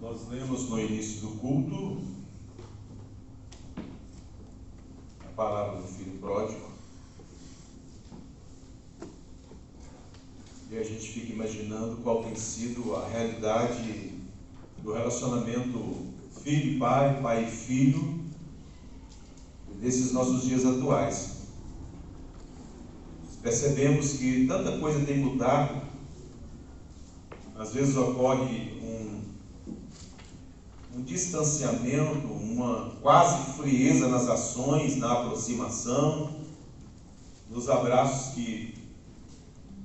Nós lemos no início do culto a palavra do filho pródigo, e a gente fica imaginando qual tem sido a realidade do relacionamento filho e pai, pai e filho, desses nossos dias atuais. Percebemos que tanta coisa tem mudado, às vezes ocorre um distanciamento, uma quase frieza nas ações, na aproximação, nos abraços que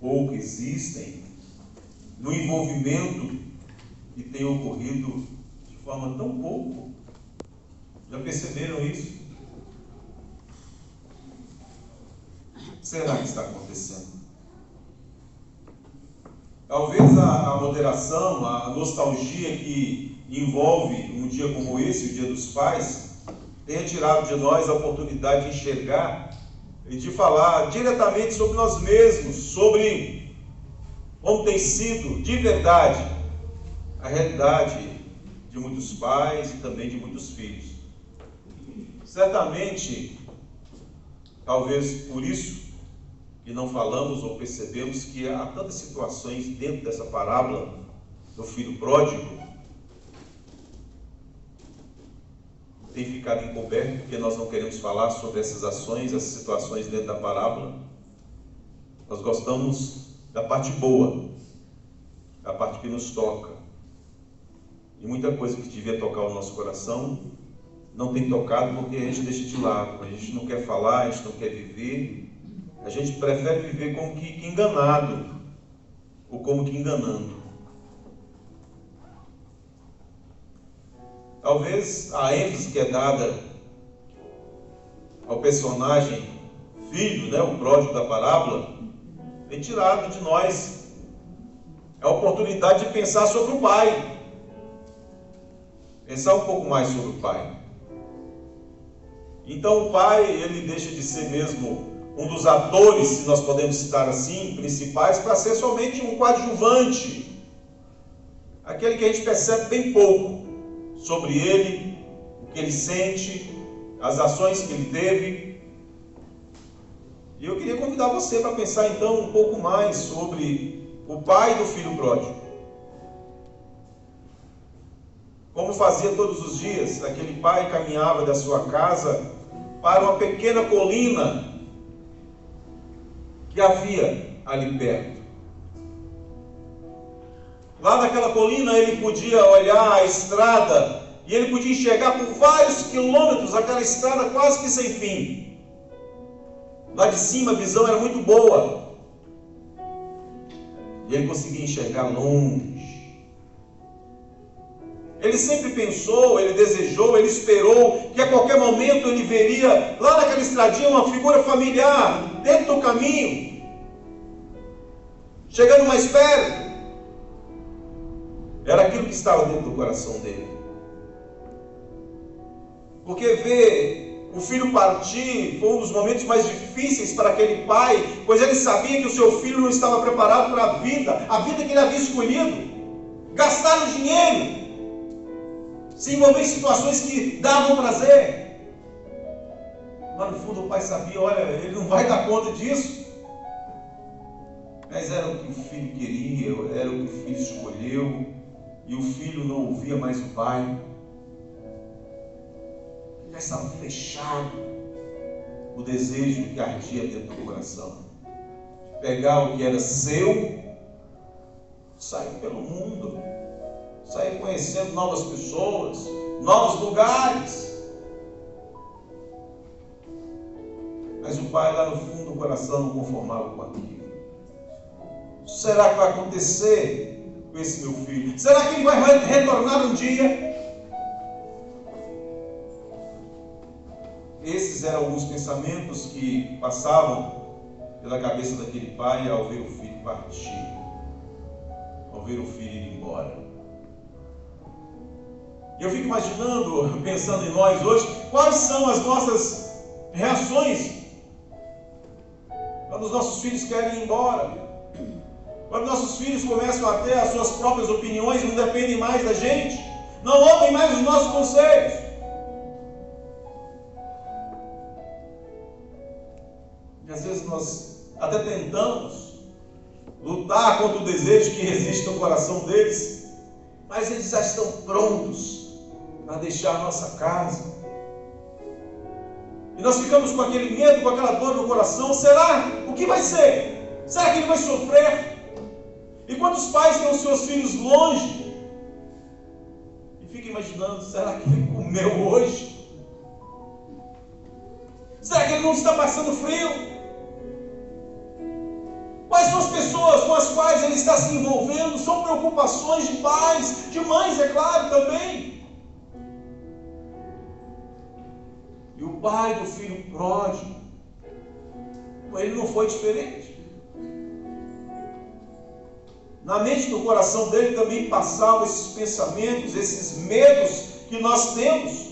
pouco existem, no envolvimento que tem ocorrido de forma tão pouco. Já perceberam isso? O que será que está acontecendo? Talvez a moderação, a nostalgia que envolve um dia como esse, o Dia dos Pais, tenha tirado de nós a oportunidade de enxergar e de falar diretamente sobre nós mesmos, sobre como tem sido de verdade a realidade de muitos pais e também de muitos filhos. Certamente, talvez por isso que não falamos ou percebemos que há tantas situações dentro dessa parábola do filho pródigo tem ficado encoberto porque nós não queremos falar sobre essas ações, essas situações dentro da parábola. Nós gostamos da parte boa, da parte que nos toca. E muita coisa que devia tocar o nosso coração não tem tocado porque a gente deixa de lado, a gente não quer falar, a gente não quer viver, a gente prefere viver como que enganado, ou como que enganando. Talvez a ênfase que é dada ao personagem filho, o pródigo da parábola, tem tirado de nós a oportunidade de pensar sobre o pai. Pensar um pouco mais sobre o pai. Então o pai, ele deixa de ser mesmo um dos atores, se nós podemos citar assim, principais, para ser somente um coadjuvante. Aquele que a gente percebe bem pouco sobre ele, o que ele sente, as ações que ele teve. E eu queria convidar você para pensar então um pouco mais sobre o pai do filho pródigo. Como fazia todos os dias, aquele pai caminhava da sua casa para uma pequena colina que havia ali perto. Lá naquela colina ele podia olhar a estrada e ele podia enxergar por vários quilômetros aquela estrada quase que sem fim. Lá de cima a visão era muito boa e ele conseguia enxergar longe. Ele sempre pensou, ele desejou, ele esperou que a qualquer momento ele veria lá naquela estradinha uma figura familiar dentro do caminho, chegando mais perto. Era aquilo que estava dentro do coração dele. Porque ver o filho partir foi um dos momentos mais difíceis para aquele pai, pois ele sabia que o seu filho não estava preparado para a vida que ele havia escolhido. Gastaram dinheiro, se envolver em situações que davam prazer. Mas no fundo o pai sabia, olha, ele não vai dar conta disso. Mas era o que o filho queria, era o que o filho escolheu, e o filho não ouvia mais o pai. Ele já estava fechado o desejo que ardia dentro do coração. Pegar o que era seu, sair pelo mundo, sair conhecendo novas pessoas, novos lugares. Mas o pai lá no fundo do coração não conformava com aquilo. Será que vai acontecer com esse meu filho? Será que ele vai retornar um dia? Esses eram alguns pensamentos que passavam pela cabeça daquele pai ao ver o filho partir, ao ver o filho ir embora. E eu fico imaginando, pensando em nós hoje, quais são as nossas reações quando os nossos filhos querem ir embora. Quando nossos filhos começam a ter as suas próprias opiniões, não dependem mais da gente. não ouvem mais os nossos conselhos. E às vezes nós até tentamos lutar contra o desejo que existe no coração deles, mas eles já estão prontos para deixar a nossa casa. E nós ficamos com aquele medo, com aquela dor no coração. Será? O que vai ser? Será que ele vai sofrer? E quantos pais têm os seus filhos longe e ficam imaginando, será que ele comeu hoje? Será que ele não está passando frio? Quais são as pessoas com as quais ele está se envolvendo? São preocupações de pais, de mães, é claro, também. E o pai do filho pródigo, ele não foi diferente. Na mente e no coração dele também passavam esses pensamentos, esses medos que nós temos.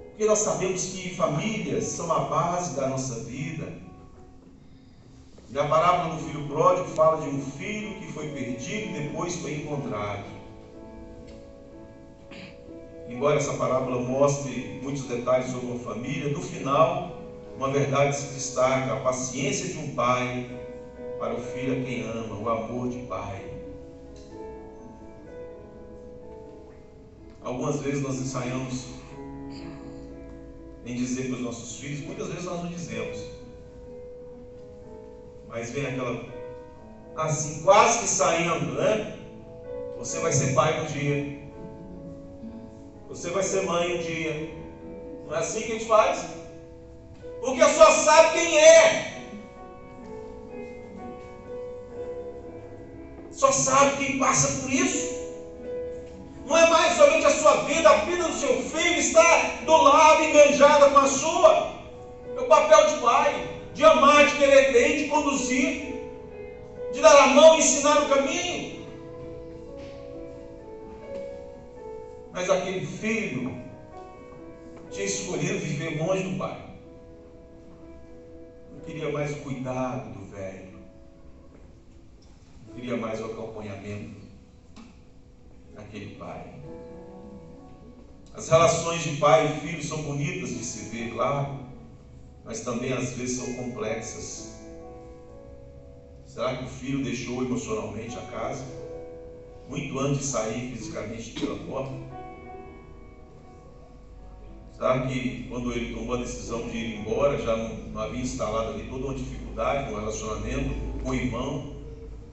Porque nós sabemos que famílias são a base da nossa vida. E a parábola do filho pródigo fala de um filho que foi perdido e depois foi encontrado. Embora essa parábola mostre muitos detalhes sobre uma família, no final, uma verdade se destaca: a paciência de um pai para o filho a quem ama, o amor de pai. Algumas vezes nós ensaiamos em dizer para os nossos filhos, muitas vezes nós não dizemos, mas vem aquela, assim, quase que saindo, né? Você vai ser pai um dia, você vai ser mãe um dia. Não é assim que a gente faz? Porque só sabe quem é. Só sabe quem passa por isso. Não é mais somente a sua vida, a vida do seu filho está do lado, enganjada com a sua. É o papel de pai, de amar, de querer bem, de conduzir, de dar a mão e ensinar o caminho. Mas aquele filho tinha escolhido viver longe do pai. Não queria mais o cuidado do velho. Não queria mais o acompanhamento daquele pai. As relações de pai e filho são bonitas de se ver, claro, mas também às vezes são complexas. Será que o filho deixou emocionalmente a casa muito antes de sair fisicamente pela porta? Será que quando ele tomou a decisão de ir embora, já não havia instalado ali toda uma dificuldade no relacionamento com o irmão,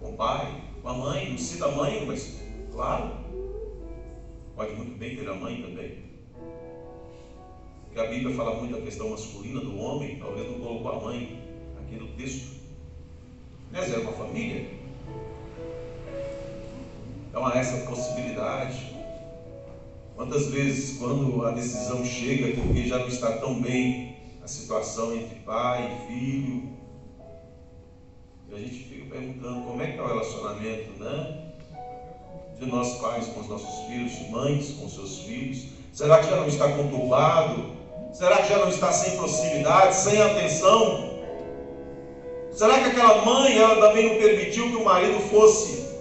com o pai, com a mãe? Não cita a mãe, mas claro, pode muito bem ter a mãe também. Porque a Bíblia fala muito da questão masculina do homem, talvez não colocou a mãe aqui no texto. Mas é uma família. Então há essa possibilidade. Quantas vezes, quando a decisão chega, porque já não está tão bem a situação entre pai e filho, e a gente fica perguntando como é que está o relacionamento, né? De nós pais com os nossos filhos, de mães com seus filhos. Será que já não está conturbado? Será que já não está sem proximidade, sem atenção? Será que aquela mãe, ela também não permitiu que o marido fosse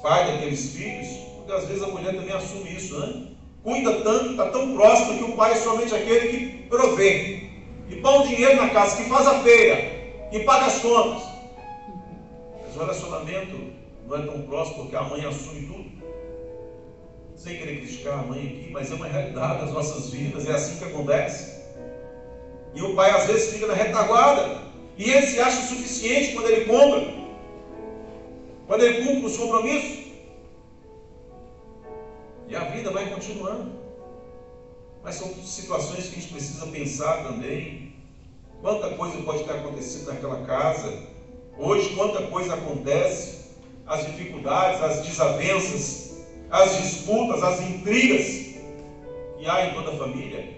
pai daqueles filhos? Porque às vezes a mulher também assume isso, né? Cuida tanto, está tão próximo que o pai é somente aquele que provê, que põe o dinheiro na casa, que faz a feira, que paga as contas. Mas o relacionamento não é tão próximo porque a mãe assume tudo. Sem querer criticar a mãe aqui, mas é uma realidade das nossas vidas, é assim que acontece. E o pai às vezes fica na retaguarda, e ele se acha suficiente quando ele compra, quando ele cumpre os compromissos. E a vida vai continuando. Mas são situações que a gente precisa pensar também. Quanta coisa pode ter acontecido naquela casa. Hoje, quanta coisa acontece. As dificuldades, as desavenças, as disputas, as intrigas que há em toda a família.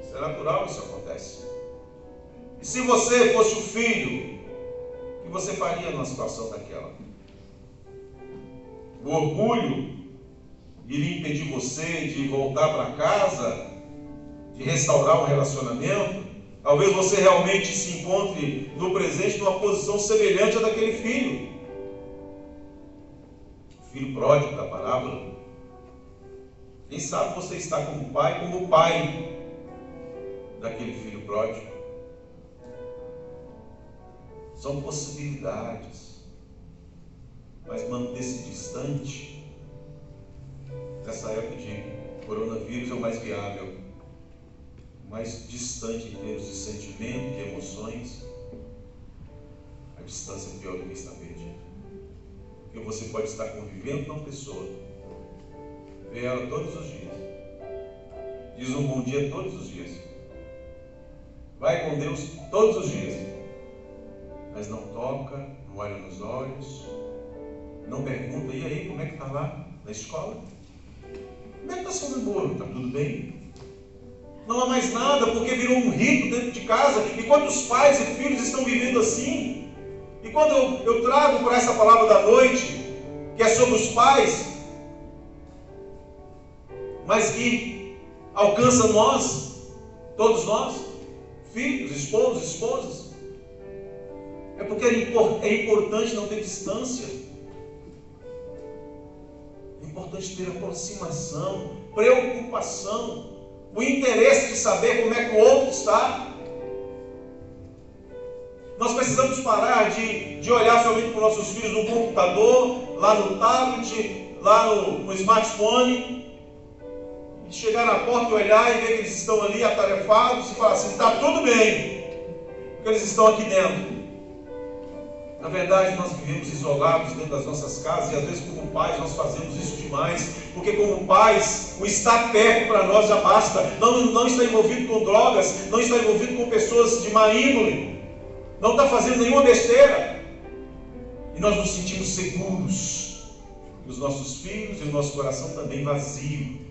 Isso é natural que isso acontece. E se você fosse o filho, o que você faria numa situação daquela? O orgulho iria impedir você de voltar para casa, de restaurar um relacionamento? Talvez você realmente se encontre no presente numa posição semelhante à daquele filho. filho pródigo da parábola. Quem sabe você está como o pai daquele filho pródigo. São possibilidades, mas manter-se distante nessa época de coronavírus é o mais viável, o mais distante em termos de sentimento, de emoções. A distância é pior do que estar perdido, porque você pode estar convivendo com uma pessoa, ver ela todos os dias, diz um bom dia todos os dias, vai com Deus todos os dias, mas não toca, não olha nos olhos, não pergunta: e aí, como é que está lá na escola? Como é que está seu namoro? Está tudo bem? Não há mais nada, porque virou um rito dentro de casa. E quantos pais e filhos estão vivendo assim? E quando eu trago para essa palavra da noite, que é sobre os pais, mas que alcança nós, todos nós, filhos, esposos, esposas, é porque é importante não ter distância, é importante ter aproximação, preocupação, o interesse de saber como é que o outro está. Nós precisamos parar de olhar somente para os nossos filhos no computador, lá no tablet, lá no smartphone, e chegar na porta e olhar e ver que eles estão ali atarefados e falar assim: está tudo bem, porque eles estão aqui dentro. Na verdade, nós vivemos isolados dentro das nossas casas, e às vezes como pais nós fazemos isso demais, porque como pais, o estar perto para nós já basta. Não está envolvido com drogas, não está envolvido com pessoas de má índole, não está fazendo nenhuma besteira, e nós nos sentimos seguros, e os nossos filhos e o nosso coração também vazio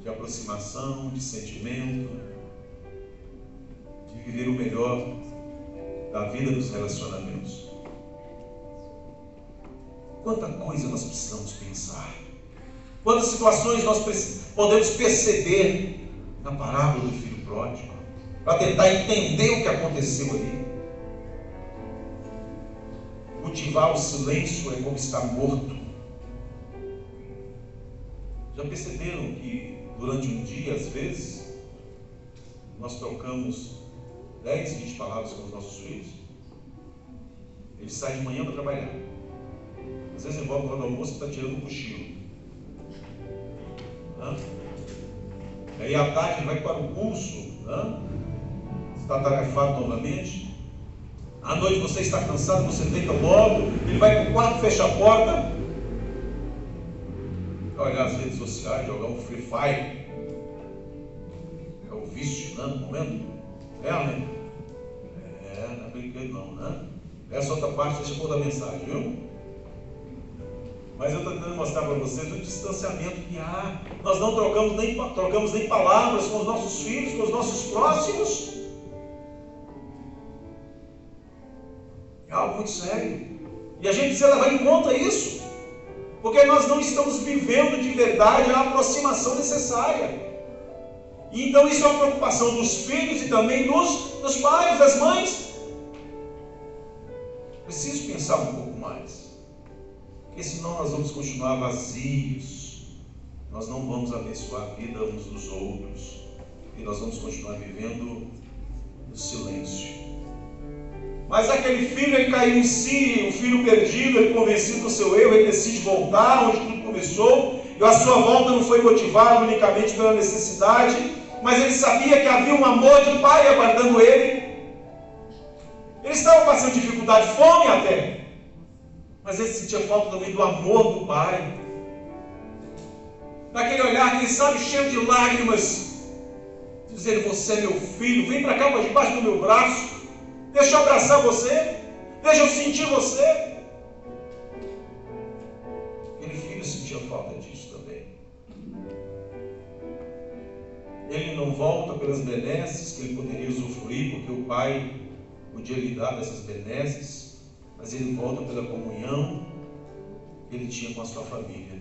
de aproximação, de sentimento, de viver o melhor da vida dos relacionamentos. Quanta coisa nós precisamos pensar, quantas situações nós podemos perceber na parábola do filho pródigo, para tentar entender o que aconteceu ali. Cultivar o silêncio é como estar morto. Já perceberam que durante um dia, às vezes, nós trocamos 10, 20 palavras com os nossos filhos? Eles saem de manhã para trabalhar. Às vezes ele volta do almoço e está tirando um cochilo. Aí à tarde ele vai para o curso, está atarefado novamente. À noite você está cansado, você deita logo, ele vai para o quarto, fecha a porta, vai olhar as redes sociais, jogar um Free Fire. É o vício, no momento. Né? Não é brinquedo não, né? Essa outra parte deixa eu pôr da mensagem, viu? Mas eu estou tentando mostrar para vocês o distanciamento que há. Nós não trocamos nem palavras com os nossos filhos, com os nossos próximos. É algo muito sério. E a gente precisa levar em conta isso, porque nós não estamos vivendo de verdade a aproximação necessária. E então isso é uma preocupação dos filhos e também dos pais, das mães. Preciso pensar um pouco mais, porque senão nós vamos continuar vazios, nós não vamos abençoar a vida uns dos outros, e nós vamos continuar vivendo no silêncio. Mas aquele filho, ele caiu em si, o filho perdido, ele convencido do seu erro, ele decide voltar onde tudo começou, e a sua volta não foi motivada unicamente pela necessidade, mas ele sabia que havia um amor de pai aguardando ele. Ele estava passando dificuldade, fome até, mas ele sentia falta também do amor do pai, daquele olhar, quem sabe, cheio de lágrimas, dizendo: você é meu filho, vem para cá, para debaixo do meu braço, deixa eu abraçar você, deixa eu sentir você. Aquele filho sentia falta disso também. Ele não volta pelas benesses que ele poderia usufruir, porque o pai podia lhe dar dessas benesses, mas ele volta pela comunhão que ele tinha com a sua família,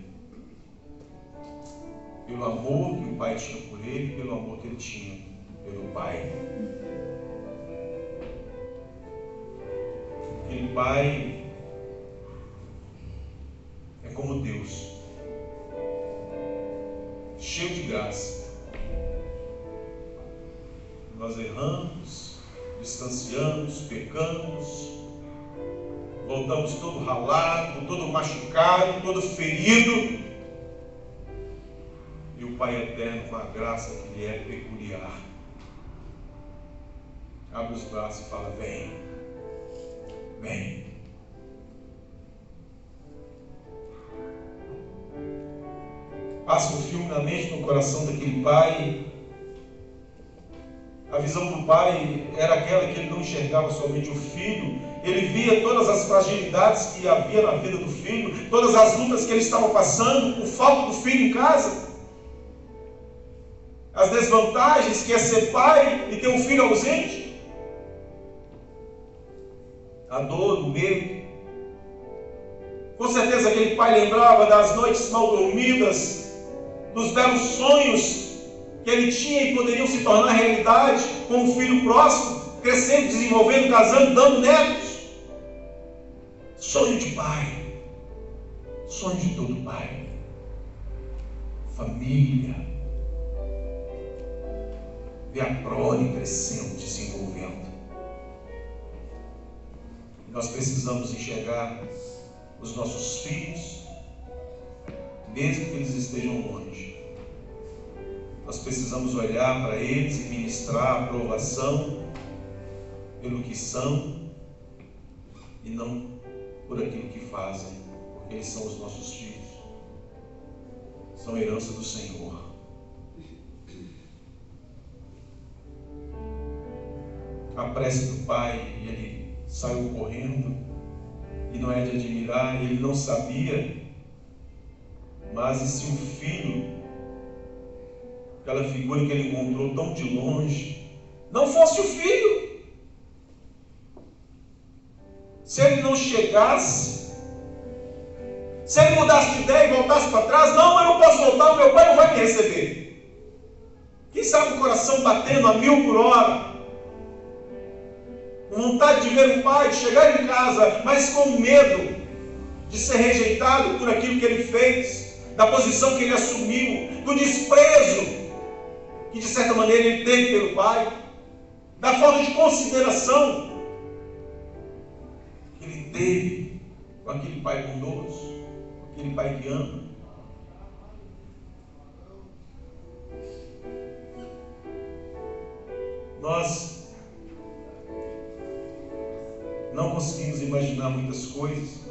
pelo amor que o pai tinha por ele, pelo amor que ele tinha pelo pai. Aquele pai é como cheio de graça. Nós erramos, distanciamos, pecamos, voltamos todo ralado, todo machucado, todo ferido. E o Pai Eterno, com a graça que lhe é peculiar, abre os braços e fala: vem, vem. Passa um filme na mente, no coração daquele pai. A visão do pai era aquela que ele não enxergava somente o filho, ele via todas as fragilidades que havia na vida do filho, todas as lutas que ele estava passando, por falta do filho em casa, as desvantagens que é ser pai e ter um filho ausente, a dor, o medo. Com certeza aquele pai lembrava das noites mal dormidas, dos belos sonhos que ele tinha e poderiam se tornar realidade com um filho próximo, crescendo, desenvolvendo, casando, dando netos. Sonho de pai, sonho de todo pai, família, ver a prole crescendo, desenvolvendo. E nós precisamos enxergar os nossos filhos, mesmo que eles estejam longe. Nós precisamos olhar para eles e ministrar aprovação pelo que são e não por aquilo que fazem, porque eles são os nossos filhos, são herança do Senhor. A prece do pai, e ele saiu correndo, e não é de admirar, ele não sabia, mas e se o filho, aquela figura que ele encontrou tão de longe, não fosse o filho? Se ele não chegasse, se ele mudasse de ideia e voltasse para trás, não, eu não posso voltar, o meu pai não vai me receber. Quem sabe o coração batendo a 1000 por hora, com vontade de ver o pai, de chegar em casa, mas com medo de ser rejeitado por aquilo que ele fez, da posição que ele assumiu, do desprezo que de certa maneira ele teve pelo pai, da falta de consideração que ele teve com aquele pai bondoso, aquele pai que ama. Nós não conseguimos imaginar muitas coisas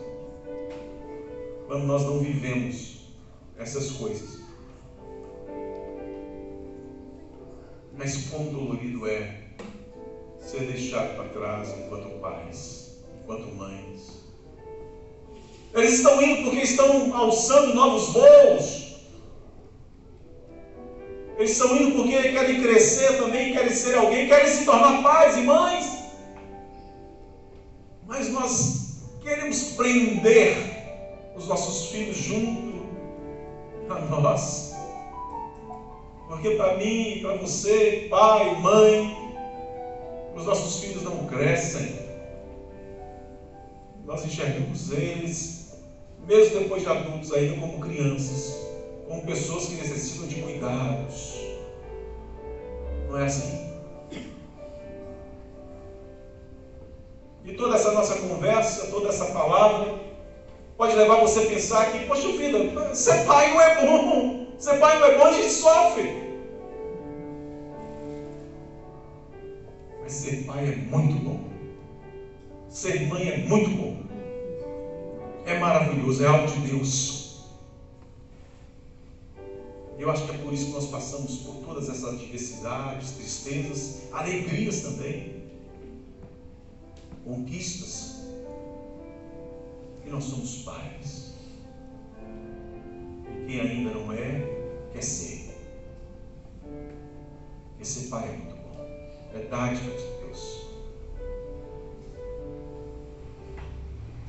quando nós não vivemos essas coisas. Mas quão dolorido é ser deixado para trás enquanto pais, enquanto mães. Eles estão indo porque estão alçando novos voos. Eles estão indo porque querem crescer também, querem ser alguém, querem se tornar pais e mães. Mas nós queremos prender os nossos filhos junto a nós. Porque para mim, para você, pai, mãe, os nossos filhos não crescem. Nós enxergamos eles, mesmo depois de adultos, ainda como crianças, como pessoas que necessitam de cuidados. Não é assim? E toda essa nossa conversa, toda essa palavra, pode levar você a pensar que, poxa vida, ser pai não é bom. Ser pai não é bom, a gente sofre. Mas ser pai é muito bom. Ser mãe é muito bom. É maravilhoso, é algo de Deus. Eu acho que é por isso que nós passamos por todas essas adversidades, tristezas, alegrias também, conquistas. E nós somos pais. E quem ainda não é, quer ser. Porque ser pai é muito bom. É dádiva de Deus.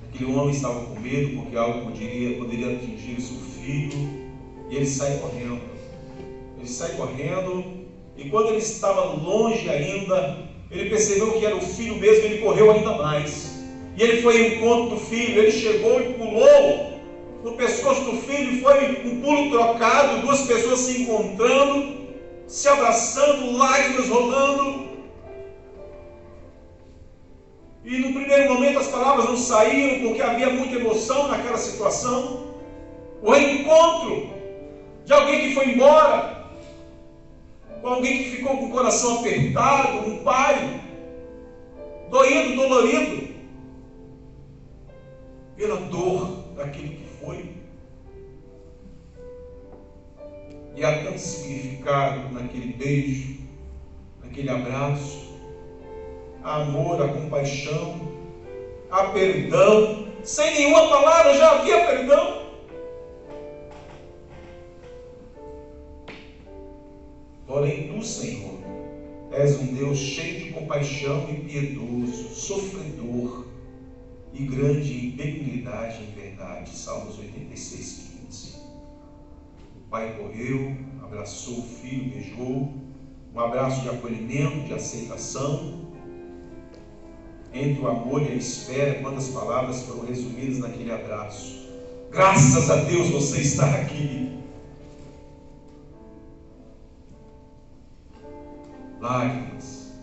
Aquele homem estava com medo porque algo poderia atingir o seu filho. E ele sai correndo. Ele sai correndo. E quando ele estava longe ainda, ele percebeu que era o filho mesmo. Ele correu ainda mais. E ele foi ao encontro do filho. Ele chegou e pulou no pescoço do filho, foi um pulo trocado, duas pessoas se encontrando, se abraçando, lágrimas rolando. E no primeiro momento as palavras não saíram, porque havia muita emoção naquela situação. O reencontro de alguém que foi embora, com alguém que ficou com o coração apertado, um pai doído, dolorido, pela dor daquilo que foi. E há tanto significado naquele beijo, naquele abraço. Há amor, há compaixão, há perdão. Sem nenhuma palavra já havia perdão. Porém, tu, Senhor, és um Deus cheio de compaixão e piedoso, sofredor e grande em benignidade e em verdade. Salmos 86, 15. O pai correu, abraçou o filho, beijou, um abraço de acolhimento, de aceitação. Entre o amor e a espera, quantas palavras foram resumidas naquele abraço. Graças a Deus você está aqui. Lágrimas,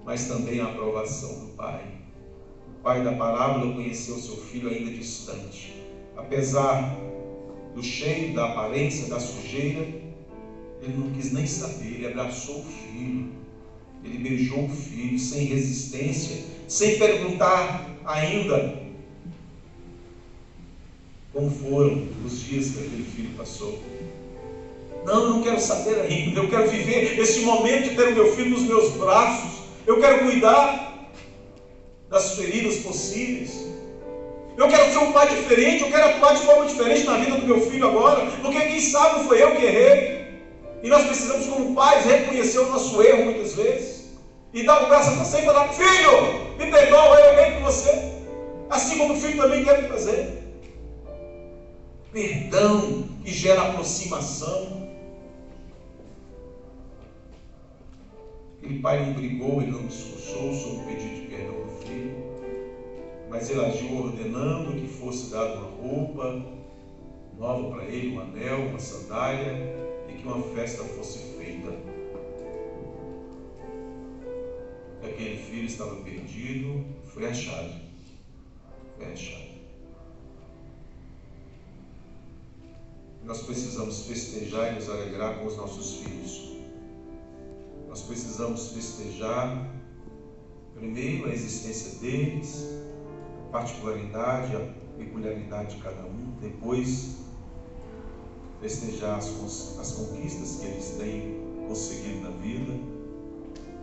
mas também a aprovação do pai. O pai da parábola conheceu seu filho ainda distante. Apesar do cheiro, da aparência, da sujeira, ele não quis nem saber. Ele abraçou o filho, ele beijou o filho sem resistência, sem perguntar ainda como foram os dias que aquele filho passou. Não, eu não quero saber ainda. Eu quero viver esse momento de ter o meu filho nos meus braços. Eu quero cuidar das feridas possíveis. Eu quero ser um pai diferente. Eu quero atuar de forma diferente na vida do meu filho agora. Porque quem sabe não foi eu que errei. E nós precisamos, como pais, reconhecer o nosso erro muitas vezes. E dar o braço a você e falar: filho, me perdoa, eu errei com você. Assim como o filho também quer me fazer. Perdão que gera aproximação. Aquele pai não brigou, ele não discursou sobre o pedido de perdão do filho, mas ele agiu ordenando que fosse dada uma roupa nova para ele, um anel, uma sandália, e que uma festa fosse feita. Aquele filho estava perdido, foi achado. Foi achado. Nós precisamos festejar e nos alegrar com os nossos filhos. Nós precisamos festejar, primeiro, a existência deles, a particularidade, a peculiaridade de cada um. Depois, festejar as conquistas que eles têm